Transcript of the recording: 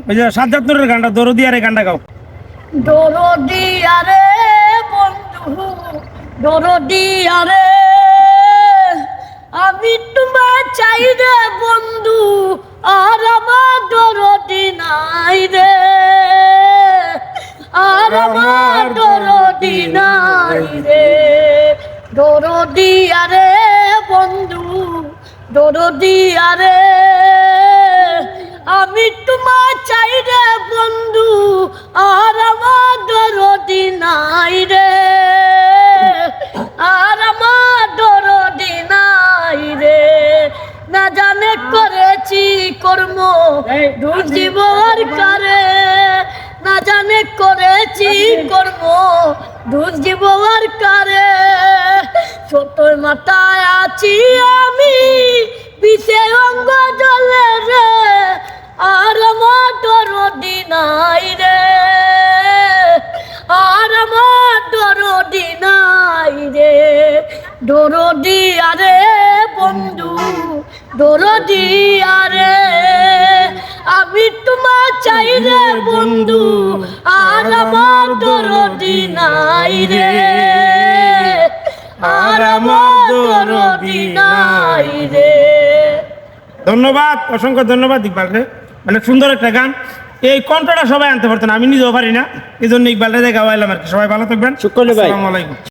ওই যে সাজ্জাদ নূরের গানটা দরদি আরে গানটা গাও। দরদি আরে বন্ধু, দরদি আরে, আমি তোমার চাই রে বন্ধু, আর আমার দরদি নাই রে, আর আমার দরদি নাই রে। দরদি আরে বন্ধু, দরদি আরে, আমি তোমার চাই রে বন্ধু, আর আমার দরদি নাই রে, আর আমার দরদি নাই রে। না জানে করেছি কর্ম দূর জীবর কারে, না জানে করেছি কর্ম দূর জীবর কারে। ছোট মাথায় আছি আমি, পিছে অঙ্গ জলে রে, আর আমার দরদি নাই রে, আর আমার দরদি নাই রে। দরদি আরে বন্ধু, দরদি আরে, আমি তোমার চাই রে বন্ধু, আর আমার দরদি নাই রে, আর আমার দরদি নাই রে। ধন্যবাদ, অসংখ্য ধন্যবাদ ইকবাল রে। অনেক সুন্দর একটা গান। এই কণ্ঠটা সবাই আনতে পারতো না, আমি নিজেও পারি না, এই জন্য ইকবাল রে গাওয়াইলাম আর কি। সবাই ভালো থাকবেন। শুক্রবার ভাই। আসসালামু আলাইকুম।